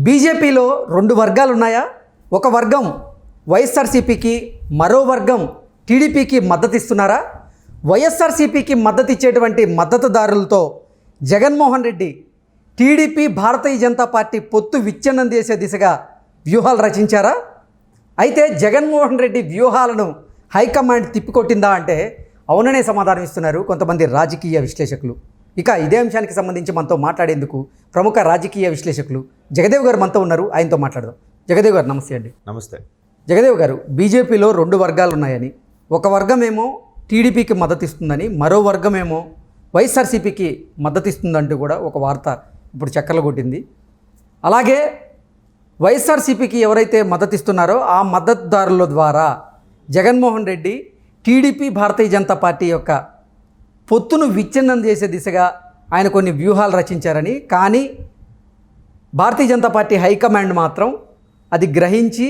బీజేపీలో రెండు వర్గాలు ఉన్నాయా? ఒక వర్గం వైఎస్ఆర్సీపీకి, మరో వర్గం టీడీపీకి మద్దతు ఇస్తున్నారా? వైఎస్ఆర్సీపీకి మద్దతు ఇచ్చేటువంటి మద్దతుదారులతో జగన్మోహన్ రెడ్డి టీడీపీ, భారతీయ జనతా పార్టీ పొత్తు విచ్ఛిన్నం చేసే దిశగా వ్యూహాలు రచించారా? అయితే జగన్మోహన్ రెడ్డి వ్యూహాలను హైకమాండ్ తిప్పికొట్టిందా అంటే అవుననే సమాధానం ఇస్తున్నారు కొంతమంది రాజకీయ విశ్లేషకులు. ఇక ఇదే అంశానికి సంబంధించి మనతో మాట్లాడేందుకు ప్రముఖ రాజకీయ విశ్లేషకులు జగదేవ్ గారు మనతో ఉన్నారు. ఆయనతో మాట్లాడదాం. జగదేవ్ గారు నమస్తే అండి. నమస్తే. జగదేవ్ గారు, బీజేపీలో రెండు వర్గాలు ఉన్నాయని, ఒక వర్గమేమో టీడీపీకి మద్దతు ఇస్తుందని, మరో వర్గమేమో వైఎస్ఆర్సీపీకి మద్దతు ఇస్తుందంటూ కూడా ఒక వార్త ఇప్పుడు చక్కర్లు కొట్టింది. అలాగే వైఎస్ఆర్సీపీకి ఎవరైతే మద్దతు ఇస్తున్నారో ఆ మద్దతుదారుల ద్వారా జగన్మోహన్ రెడ్డి టీడీపీ, భారతీయ జనతా పార్టీ యొక్క పొత్తును విచ్ఛిన్నం చేసే దిశగా ఆయన కొన్ని వ్యూహాలు రచించారని, కానీ భారతీయ జనతా పార్టీ హైకమాండ్ మాత్రం అది గ్రహించి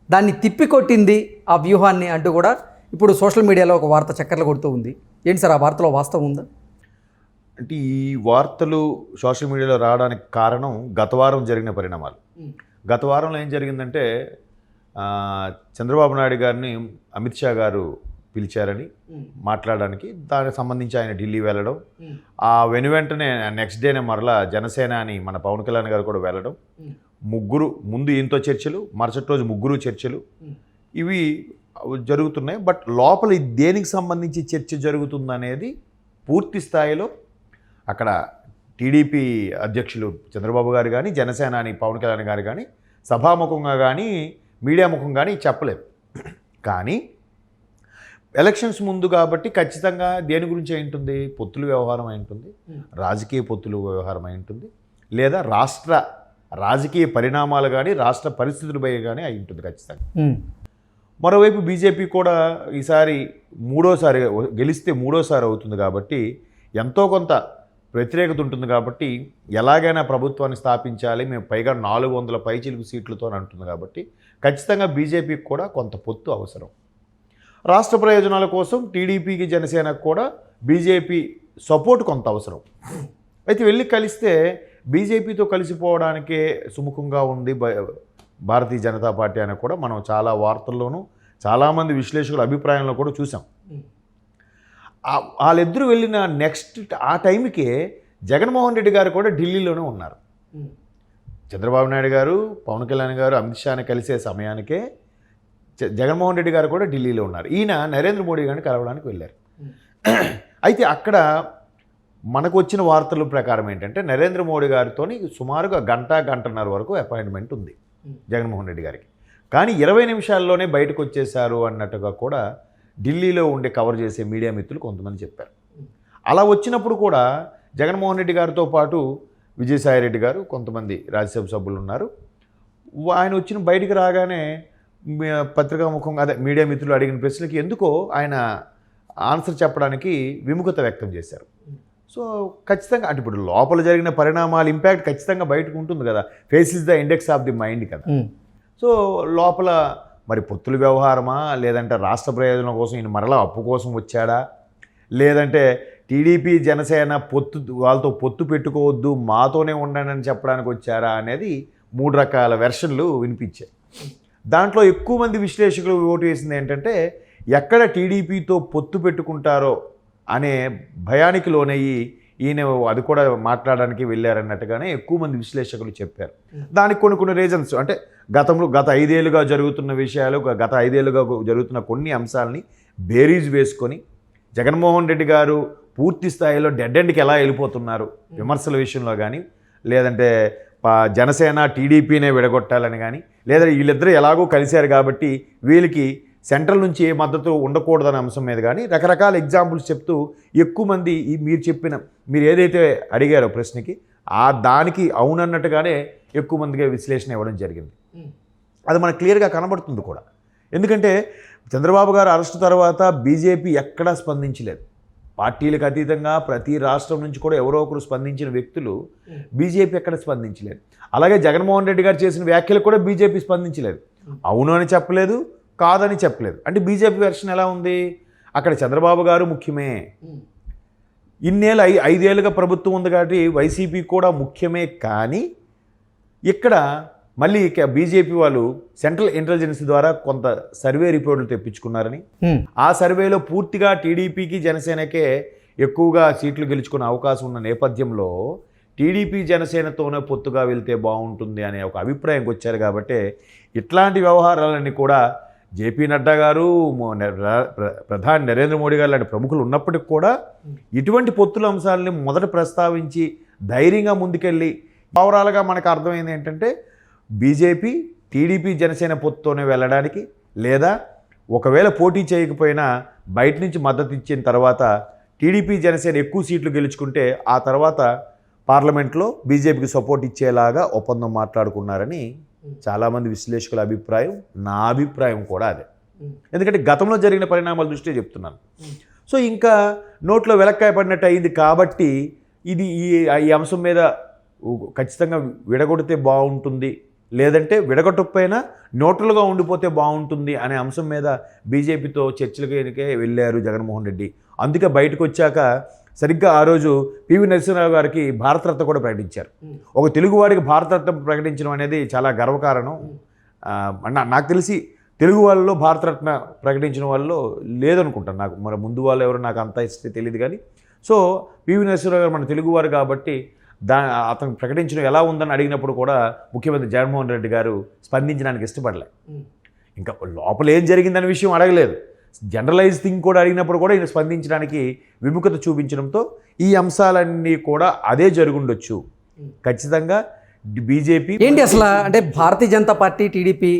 దాన్ని తిప్పికొట్టింది ఆ వ్యూహాన్ని అంటూ కూడా ఇప్పుడు సోషల్ మీడియాలో ఒక వార్త చక్కర్లు కొడుతూ ఉంది. ఏంటి సార్, ఆ వార్తలో వాస్తవం ఉందా? అంటే ఈ వార్తలు సోషల్ మీడియాలో రావడానికి కారణం గత వారం జరిగిన పరిణామాలు. గత వారంలో ఏం జరిగిందంటే చంద్రబాబు నాయుడు గారిని అమిత్ షా గారు పిలిచారని మాట్లాడడానికి, దానికి సంబంధించి ఆయన ఢిల్లీ వెళ్ళడం, ఆ వెంటనే నెక్స్ట్ డేనే మరలా జనసేన అని మన పవన్ కళ్యాణ్ గారు కూడా వెళ్ళడం, ముగ్గురు ముందు ఈయనతో చర్చలు, మరుసటి రోజు ముగ్గురు చర్చలు, ఇవి జరుగుతున్నాయి. బట్ లోపల దేనికి సంబంధించి చర్చ జరుగుతుందనేది పూర్తి స్థాయిలో అక్కడ టీడీపీ అధ్యక్షులు చంద్రబాబు గారు కానీ, జనసేన అని పవన్ కళ్యాణ్ గారు కానీ సభాముఖంగా కానీ మీడియా ముఖం కానీ చెప్పలేదు. కానీ ఎలక్షన్స్ ముందు కాబట్టి ఖచ్చితంగా దేని గురించి అయి ఉంటుంది? పొత్తుల వ్యవహారం అయి ఉంటుంది, రాజకీయ పొత్తుల వ్యవహారం అయి ఉంటుంది, లేదా రాష్ట్ర రాజకీయ పరిణామాలు కానీ రాష్ట్ర పరిస్థితులపై కానీ అయి ఉంటుంది ఖచ్చితంగా. మరోవైపు బీజేపీ కూడా ఈసారి గెలిస్తే మూడోసారి అవుతుంది కాబట్టి ఎంతో కొంత వ్యతిరేకత ఉంటుంది కాబట్టి ఎలాగైనా ప్రభుత్వాన్ని స్థాపించాలి, మేము పైగా 400 పైచిలుకు సీట్లతో అంటుంది కాబట్టి ఖచ్చితంగా బీజేపీకి కూడా కొంత పొత్తు అవసరం. రాష్ట్ర ప్రయోజనాల కోసం టీడీపీకి, జనసేనకు కూడా బీజేపీ సపోర్ట్ కొంత అవసరం. అయితే వెళ్ళి కలిస్తే బీజేపీతో కలిసిపోవడానికే సుముఖంగా ఉంది భారతీయ జనతా పార్టీ అని కూడా మనం చాలా వార్తల్లోనూ చాలామంది విశ్లేషకుల అభిప్రాయంలో కూడా చూసాం. వాళ్ళిద్దరూ వెళ్ళిన నెక్స్ట్ ఆ టైంకే జగన్మోహన్ రెడ్డి గారు కూడా ఢిల్లీలోనే ఉన్నారు. చంద్రబాబు నాయుడు గారు, పవన్ కళ్యాణ్ గారు అమిత్ షాని కలిసే సమయానికే జగన్మోహన్ రెడ్డి గారు కూడా ఢిల్లీలో ఉన్నారు. ఈయన నరేంద్ర మోడీ గారిని కలవడానికి వెళ్ళారు. అయితే అక్కడ మనకు వచ్చిన వార్తల ప్రకారం ఏంటంటే నరేంద్ర మోడీ గారితో సుమారుగా గంటన్నర వరకు అపాయింట్మెంట్ ఉంది జగన్మోహన్ రెడ్డి గారికి. కానీ 20 నిమిషాల్లోనే బయటకు వచ్చేశారు అన్నట్టుగా కూడా ఢిల్లీలో ఉండే కవర్ చేసే మీడియా మిత్రులు కొంతమంది చెప్పారు. అలా వచ్చినప్పుడు కూడా జగన్మోహన్ రెడ్డి గారితో పాటు విజయసాయి రెడ్డి గారు, కొంతమంది రాజ్యసభ సభ్యులు ఉన్నారు. ఆయన వచ్చిన బయటికి రాగానే పత్రికాముఖంగా మీడియా మిత్రులు అడిగిన ప్రశ్నలకి ఎందుకో ఆయన ఆన్సర్ చెప్పడానికి విముఖత వ్యక్తం చేశారు. సో ఖచ్చితంగా అంటే ఇప్పుడు లోపల జరిగిన పరిణామాల ఇంపాక్ట్ ఖచ్చితంగా బయటకు ఉంటుంది కదా. Face is the index of the mind కదా. సో లోపల మరి పొత్తుల వ్యవహారమా, లేదంటే రాష్ట్ర ప్రయోజనం కోసం ఈయన మరలా అప్పు కోసం వచ్చాడా, లేదంటే టీడీపీ, జనసేన వాళ్ళతో పొత్తు పెట్టుకోవద్దు, మాతోనే ఉండండి అని చెప్పడానికి వచ్చారా అనేది 3 రకాల వెర్షన్లు వినిపించాయి. దాంట్లో ఎక్కువ మంది విశ్లేషకులు ఓటు వేసింది ఏంటంటే ఎక్కడ టీడీపీతో పొత్తు పెట్టుకుంటారో అనే భయానికి లోనయ్యి ఈయన అది కూడా మాట్లాడడానికి వెళ్ళారన్నట్టుగానే ఎక్కువ మంది విశ్లేషకులు చెప్పారు. దానికి కొన్ని రీజన్స్ అంటే గత 5 ఏళ్ళుగా జరుగుతున్న విషయాలు, గత 5 ఏళ్ళుగా జరుగుతున్న కొన్ని అంశాలని బేరీజ్ వేసుకొని జగన్మోహన్ రెడ్డి గారు పూర్తి స్థాయిలో డెడ్ ఎండ్కి ఎలా వెళ్ళిపోతున్నారు విమర్శల విషయంలో కానీ, లేదంటే జనసేన టీడీపీనే విడగొట్టాలని కానీ, లేదా వీళ్ళిద్దరూ ఎలాగో కలిశారు కాబట్టి వీళ్ళకి సెంట్రల్ నుంచి ఏ మద్దతు ఉండకూడదనే అంశం మీద కానీ రకరకాల ఎగ్జాంపుల్స్ చెప్తూ ఎక్కువ మంది మీరు ఏదైతే అడిగారో ప్రశ్నకి దానికి అవునన్నట్టుగానే ఎక్కువ మందిగా విశ్లేషణ ఇవ్వడం జరిగింది. అది మనకు క్లియర్గా కనబడుతుంది కూడా. ఎందుకంటే చంద్రబాబు గారు అరెస్టు తర్వాత బీజేపీ ఎక్కడా స్పందించలేదు. పార్టీలకు అతీతంగా ప్రతి రాష్ట్రం నుంచి కూడా ఎవరో ఒకరు స్పందించిన వ్యక్తులు బీజేపీ ఎక్కడ స్పందించలేదు. అలాగే జగన్మోహన్ రెడ్డి గారు చేసిన వ్యాఖ్యలు కూడా బీజేపీ స్పందించలేదు. అవును అని చెప్పలేదు, కాదని చెప్పలేదు. అంటే బీజేపీ వెర్షన్ ఎలా ఉంది? అక్కడ చంద్రబాబు గారు ముఖ్యమే, ఇన్నేళ్ళు 5 ఏళ్ళుగా ప్రభుత్వం ఉంది కాబట్టి వైసీపీ కూడా ముఖ్యమే, కానీ ఇక్కడ మళ్ళీ బీజేపీ వాళ్ళు సెంట్రల్ ఇంటెలిజెన్స్ ద్వారా కొంత సర్వే రిపోర్టులు తెప్పించుకున్నారని, ఆ సర్వేలో పూర్తిగా టీడీపీకి జనసేనకే ఎక్కువగా సీట్లు గెలుచుకునే అవకాశం ఉన్న నేపథ్యంలో టీడీపీ జనసేనతోనే పొత్తుగా వెళ్తే బాగుంటుంది అనే ఒక అభిప్రాయంకి వచ్చారు. కాబట్టి ఇట్లాంటి వ్యవహారాలన్నీ కూడా జేపీ నడ్డా గారు, ప్రధాని నరేంద్ర మోడీ గారు లాంటి ప్రముఖులు ఉన్నప్పటికి కూడా ఇటువంటి పొత్తుల అంశాలని మొదట ప్రస్తావించి ధైర్యంగా ముందుకెళ్ళి ఓవరాల్గా మనకు అర్థమైంది ఏంటంటే బీజేపీ టీడీపీ జనసేన పొత్తుతోనే వెళ్ళడానికి, లేదా ఒకవేళ పోటీ చేయకపోయినా బయట నుంచి మద్దతు ఇచ్చిన తర్వాత టీడీపీ జనసేన ఎక్కువ సీట్లు గెలుచుకుంటే ఆ తర్వాత పార్లమెంట్లో బీజేపీకి సపోర్ట్ ఇచ్చేలాగా ఒప్పందం మాట్లాడుకున్నారని చాలామంది విశ్లేషకుల అభిప్రాయం, నా అభిప్రాయం కూడా అదే. ఎందుకంటే గతంలో జరిగిన పరిణామాల దృష్ట్యా చెప్తున్నాను. సో ఇంకా నోట్లో వెలక్కాయ పడినట్టు అయింది కాబట్టి ఇది ఈ అంశం మీద ఖచ్చితంగా విడగొడితే బాగుంటుంది, లేదంటే విడగొట్టకపోయినా న్యూట్రల్గా ఉండిపోతే బాగుంటుంది అనే అంశం మీద బీజేపీతో చర్చలకే వెళ్ళారు జగన్మోహన్ రెడ్డి. అందుకే బయటకు వచ్చాక సరిగ్గా ఆ రోజు పివి నరసింహరావు గారికి భారతరత్న కూడా ప్రకటించారు. ఒక తెలుగువాడికి భారతరత్న ప్రకటించడం అనేది చాలా గర్వకారణం. నాకు తెలిసి తెలుగు వాళ్ళలో భారతరత్న ప్రకటించిన వాళ్ళలో లేదనుకుంటాను, నాకు మరి ముందు వాళ్ళు ఎవరో నాకు అంత ఇస్తే తెలియదు. కానీ సో పివి నరసింహరావు గారు మన తెలుగువారు కాబట్టి అతను ప్రకటించడం ఎలా ఉందని అడిగినప్పుడు కూడా ముఖ్యమంత్రి జగన్మోహన్ రెడ్డి గారు స్పందించడానికి ఇష్టపడలే. ఇంకా లోపల ఏం జరిగిందనే విషయం అడగలేదు, జనరలైజ్ థింగ్ కూడా అడిగినప్పుడు కూడా ఈయన స్పందించడానికి విముఖత చూపించడంతో ఈ అంశాలన్నీ కూడా అదే జరుగుండొచ్చు. ఖచ్చితంగా బీజేపీ ఏంటి అసలు అంటే భారతీయ జనతా పార్టీ టీడీపీ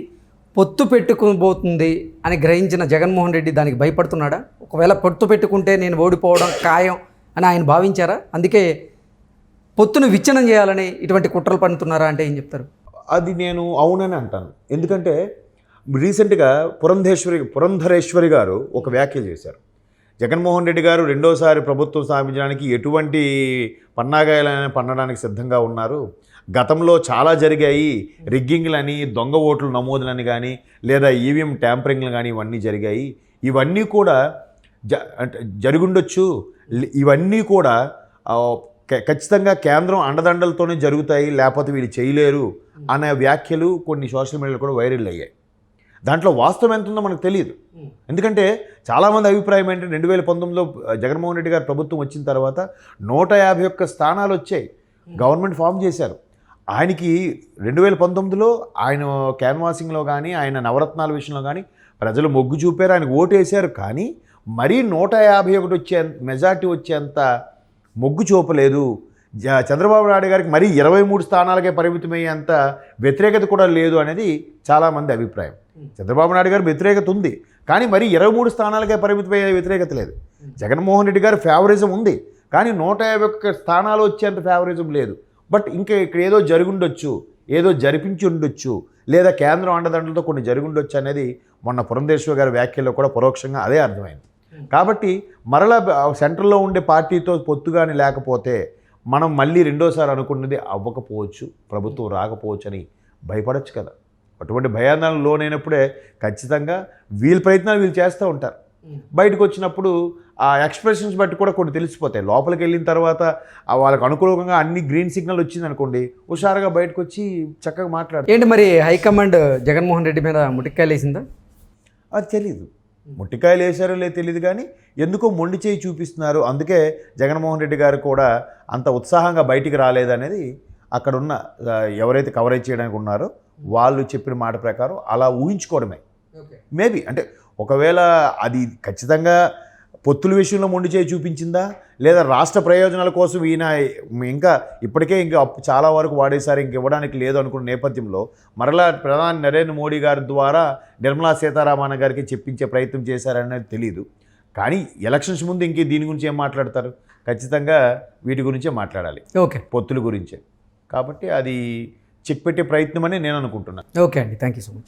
పొత్తు పెట్టుకోబోతుంది అని గ్రహించిన జగన్మోహన్ రెడ్డి దానికి భయపడుతున్నాడా? ఒకవేళ పొత్తు పెట్టుకుంటే నేను ఓడిపోవడం ఖాయం అని ఆయన భావించారా? అందుకే పొత్తును విచ్ఛిన్నం చేయాలని ఇటువంటి కుట్రలు పన్నుతున్నారా అంటే ఏం చెప్తారు? అది నేను అవునని అంటాను. ఎందుకంటే రీసెంట్గా పురంధరేశ్వరి గారు ఒక వ్యాఖ్యలు చేశారు. జగన్మోహన్ రెడ్డి గారు రెండోసారి ప్రభుత్వం స్థాపించడానికి ఎటువంటి పన్నాగాయాలని పన్నడానికి సిద్ధంగా ఉన్నారు. గతంలో చాలా జరిగాయి, రిగ్గింగ్లని, దొంగ ఓట్లు నమోదులని కానీ లేదా ఈవీఎం ట్యాంపరింగ్లు కానీ ఇవన్నీ జరిగాయి. ఇవన్నీ కూడా జరుగుండొచ్చు. ఇవన్నీ కూడా ఖచ్చితంగా కేంద్రం అండదండలతోనే జరుగుతాయి, లేకపోతే వీళ్ళు చేయలేరు అనే వ్యాఖ్యలు కొన్ని సోషల్ మీడియాలో కూడా వైరల్ అయ్యాయి. దాంట్లో వాస్తవం ఎంత ఉందో మనకు తెలియదు. ఎందుకంటే చాలామంది అభిప్రాయం ఏంటంటే 2019లో జగన్మోహన్ రెడ్డి గారు ప్రభుత్వం వచ్చిన తర్వాత 151 స్థానాలు వచ్చాయి, గవర్నమెంట్ ఫామ్ చేశారు. ఆయనకి 2019లో ఆయన క్యాన్వాసింగ్లో కానీ ఆయన నవరత్నాల విషయంలో కానీ ప్రజలు మొగ్గు చూపారు, ఆయనకు ఓటు వేశారు. కానీ మరీ 151 వచ్చే మెజార్టీ వచ్చేంత మొగ్గు చూపలేదు. చంద్రబాబు నాయుడు గారికి మరీ 23 స్థానాలకే పరిమితమయ్యేంత వ్యతిరేకత కూడా లేదు అనేది చాలామంది అభిప్రాయం. చంద్రబాబు నాయుడు గారి వ్యతిరేకత ఉంది, కానీ మరీ 23 స్థానాలకే పరిమితమయ్యే వ్యతిరేకత లేదు. జగన్మోహన్ రెడ్డి గారి ఫేవరిజం ఉంది, కానీ 151 స్థానాలు వచ్చేంత ఫేవరిజం లేదు. బట్ ఇంకా ఇక్కడ ఏదో జరుగుండొచ్చు, ఏదో జరిపించి ఉండొచ్చు, లేదా కేంద్రం అండదండలతో కొన్ని జరుగుండొచ్చు అనేది మొన్న పురంధేశ్వరి గారి వ్యాఖ్యల్లో కూడా పరోక్షంగా అదే అర్థమైంది. కాబట్టి మరలా సెంట్రల్లో ఉండే పార్టీతో పొత్తుగాని లేకపోతే మనం మళ్ళీ రెండోసారి అనుకున్నది అవ్వకపోవచ్చు, ప్రభుత్వం రాకపోవచ్చు అని భయపడచ్చు కదా. అటువంటి భయాందోళనకు లోనైనప్పుడే ఖచ్చితంగా వీళ్ళ ప్రయత్నాలు వీళ్ళు చేస్తూ ఉంటారు. బయటకు వచ్చినప్పుడు ఆ ఎక్స్ప్రెషన్స్ బట్టి కూడా కొన్ని తెలిసిపోతాయి. లోపలికి వెళ్ళిన తర్వాత వాళ్ళకు అనుకూలంగా అన్ని గ్రీన్ సిగ్నల్ వచ్చింది అనుకోండి, హుషారుగా బయటకు వచ్చి చక్కగా మాట్లాడతారు. ఏంటి మరి హైకమాండ్ జగన్మోహన్ రెడ్డి మీద ముటిక్కాయలు వేసిందా? అది తెలీదు, ముట్టికాయలు వేసారో లేదు తెలియదు, కానీ ఎందుకో మొండి చేయి చూపిస్తున్నారు. అందుకే జగన్మోహన్ రెడ్డి గారు కూడా అంత ఉత్సాహంగా బయటికి రాలేదనేది అక్కడున్న ఎవరైతే కవరేజ్ చేయడానికి ఉన్నారో వాళ్ళు చెప్పిన మాట ప్రకారం అలా ఊహించుకోవడమే. మేబీ అంటే ఒకవేళ అది ఖచ్చితంగా పొత్తుల విషయంలో మొండి చేయి చూపించిందా, లేదా రాష్ట్ర ప్రయోజనాల కోసం ఈయన ఇంకా ఇప్పటికే ఇంకా చాలా వరకు వాడేసారి ఇంక ఇవ్వడానికి లేదు అనుకున్న నేపథ్యంలో మరలా ప్రధాని నరేంద్ర మోడీ గారి ద్వారా నిర్మలా సీతారామన్ గారికి చెప్పించే ప్రయత్నం చేశారనేది తెలియదు. కానీ ఎలక్షన్స్ ముందు ఇంకే దీని గురించి ఏం మాట్లాడతారు? ఖచ్చితంగా వీటి గురించే మాట్లాడాలి, ఓకే, పొత్తుల గురించే. కాబట్టి అది చెక్ పెట్టే ప్రయత్నం అని నేను అనుకుంటున్నాను. ఓకే అండి, థ్యాంక్ యూ సో మచ్.